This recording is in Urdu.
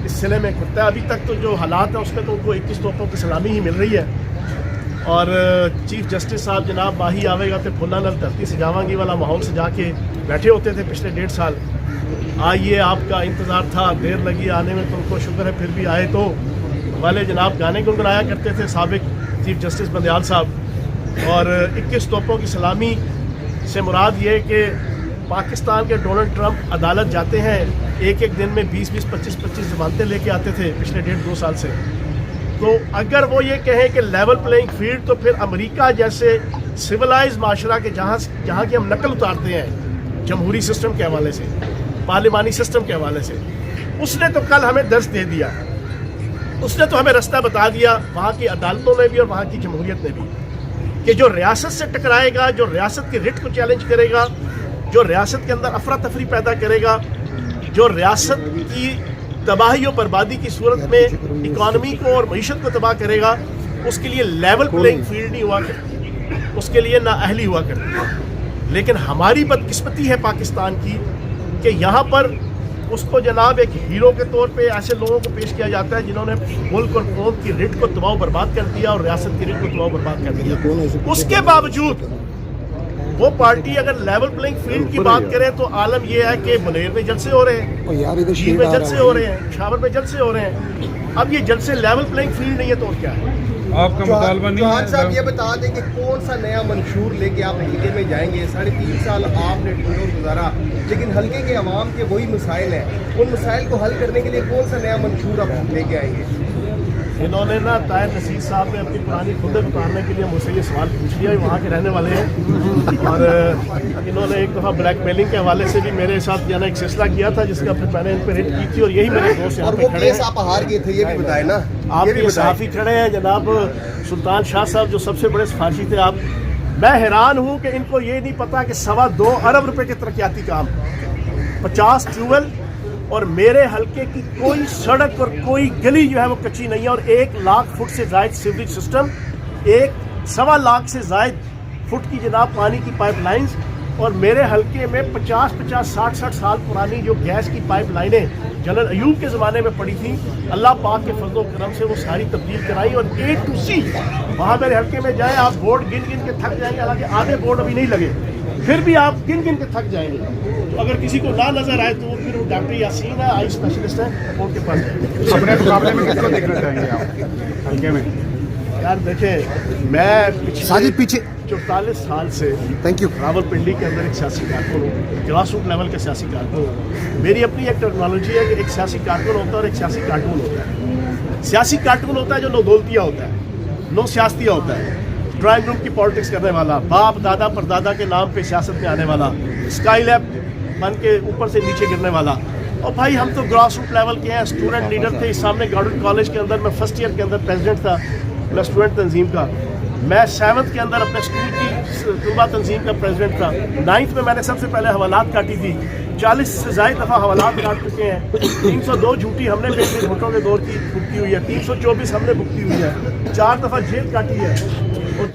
اس سلے میں کرتا ہے. ابھی تک تو جو حالات ہیں اس میں تو ان کو 21 توپوں کی سلامی ہی مل رہی ہے. اور چیف جسٹس صاحب جناب ماہی آوے گا تو پھولا نل دھرتی سے جاواں گی والا ماحول سے جا کے بیٹھے ہوتے تھے پچھلے 1.5 سال. آئیے آپ کا انتظار تھا, دیر لگی آنے میں تو ان کو شکر ہے پھر بھی آئے. تو والے جناب گانے گنگنایا کرتے تھے سابق چیف جسٹس بندیال صاحب. اور 21 توپوں کی سلامی سے مراد یہ کہ پاکستان کے ڈونلڈ ٹرمپ عدالت جاتے ہیں, ایک دن میں 20-20, 25-25 ضمانتیں لے کے آتے تھے پچھلے 1.5-2 سال سے. تو اگر وہ یہ کہیں کہ لیول پلینگ فیلڈ, تو پھر امریکہ جیسے سولائز معاشرہ کے جہاں کی ہم نقل اتارتے ہیں جمہوری سسٹم کے حوالے سے, پارلیمانی سسٹم کے حوالے سے, اس نے تو کل ہمیں درس دے دیا. اس نے تو ہمیں رستہ بتا دیا وہاں کی عدالتوں نے بھی اور وہاں کی جمہوریت نے بھی, کہ جو ریاست سے ٹکرائے گا, جو ریاست کی رٹ کو چیلنج کرے گا, جو ریاست کے اندر افراتفری پیدا کرے گا, جو ریاست کی تباہی و بربادی کی صورت میں اکانومی کو اور معیشت کو تباہ کرے گا, اس کے لیے لیول پلینگ فیلڈ نہیں ہوا کرتی, اس کے لیے نااہلی ہوا کرتی. لیکن ہماری بدقسمتی ہے پاکستان کی کہ یہاں پر اس کو جناب ایک ہیرو کے طور پہ ایسے لوگوں کو پیش کیا جاتا ہے جنہوں نے ملک اور قوم کی رٹ کو تباہ و برباد کر دیا اور ریاست کی رٹ کو تباہ و برباد کر دیا. اس کے باوجود وہ پارٹی اگر لیول پلینگ فیلڈ کی بات کرے تو عالم یہ ہے کہ منیر میں جلسے ہو رہے ہیں, جھیل میں جلسے ہو رہے ہیں, پشاور میں جلسے ہو رہے ہیں. اب یہ جلسے لیول پلینگ فیلڈ نہیں ہے تو اور کیا ہے؟ آپ کا مطالبہ نہیں ہے. چوہان صاحب یہ بتا دیں کہ کون سا نیا منشور لے کے آپ حلقے میں جائیں گے؟ 3.5 سال آپ نے ٹنڈور گزارا, لیکن حلقے کے عوام کے وہی مسائل ہیں. ان مسائل کو حل کرنے کے لیے کون سا نیا منشور آپ لے کے آئیں گے؟ انہوں نے نا طاہر نصیر صاحب نے اپنی پرانی خودت اتارنے کے لیے مجھ سے یہ سوال پوچھ لیا, وہاں کے رہنے والے ہیں, اور انہوں نے ایک دفعہ بلیک میلنگ کے حوالے سے بھی میرے ساتھ جو ہے نا ایک سلسلہ کیا تھا جس کا پھر میں نے ان پہ ریٹ کی تھی, اور یہی میرے دوست یہاں پہ کھڑے ہیں. آپ ہار گئے تھے یہ بھی بتائیں نا. آپ کے صحافی کھڑے ہیں جناب سلطان شاہ صاحب جو سب سے بڑے سفارشی تھے. آپ, میں حیران ہوں کہ ان کو یہ نہیں پتا کہ 2.25 ارب روپے کے ترقیاتی کام, 50 ٹیوبویل, اور میرے حلقے کی کوئی سڑک اور کوئی گلی جو ہے وہ کچی نہیں ہے, اور 1 لاکھ فٹ سے زائد سیوریج سسٹم, 1.25 لاکھ سے زائد فٹ کی جناب پانی کی پائپ لائنز, اور میرے حلقے میں 50-50, 60-60 سال پرانی جو گیس کی پائپ لائنیں جنرل ایوب کے زمانے میں پڑی تھیں, اللہ پاک کے فضل و کرم سے وہ ساری تبدیل کرائی. اور A to C وہاں میرے حلقے میں جائیں, آپ بورڈ گن گن کے تھک جائیں گے, حالانکہ آدھے بورڈ ابھی نہیں لگے, پھر بھی آپ گن گن کے تھک جائیں گے. تو اگر کسی کو نہ نظر آئے تو وہ پھر وہ ڈاکٹر یاسین ہے, آئی اسپیشلسٹ ہے, ان کے پاس جائیں. اپنے مقابلے میں کس کو دیکھنا چاہیں گے آپ حلقے میں؟ یار دیکھیں, میں پچھلے 44 سال سے راول پنڈی کے اندر ایک سیاسی کارکن ہوں, گراس روٹ لیول کا سیاسی کارکن ہوں. میری اپنی ایک ٹرمینالوجی ہے کہ ایک سیاسی کارکن ہوتا ہے اور ایک سیاسی کارٹون ہوتا ہے. سیاسی کارٹون ہوتا ہے جو نو دولتیہ ہوتا ہے, نو سیاستیہ ہوتا ہے, ڈرائنگ روم کی پالیٹکس کرنے والا, باپ دادا پردادا کے نام پہ سیاست میں آنے والا, اسکائی لیب بن کے اوپر سے نیچے گرنے والا. اور بھائی ہم تو گراس روٹ لیول کے ہیں, اسٹوڈنٹ لیڈر تھے. اس سامنے گارڈن کالج کے اندر میں فرسٹ ایئر کے اندر پریزیڈنٹ تھا میں اسٹوڈنٹ تنظیم کا. میں 7th کے اندر اپنے اسکول کی طلباء تنظیم کا پریزیڈنٹ تھا. 9th میں نے سب سے پہلے حوالات کاٹی تھی, 40 سے زائد دفعہ حوالات کاٹ چکے ہیں. 302 جھوٹی ہم نے بھوٹوں کے دور کی بھگتی ہوئی ہے, 324 ہم نے بھگتی ہوئی ہے, 4 دفعہ جیل کاٹی ہے.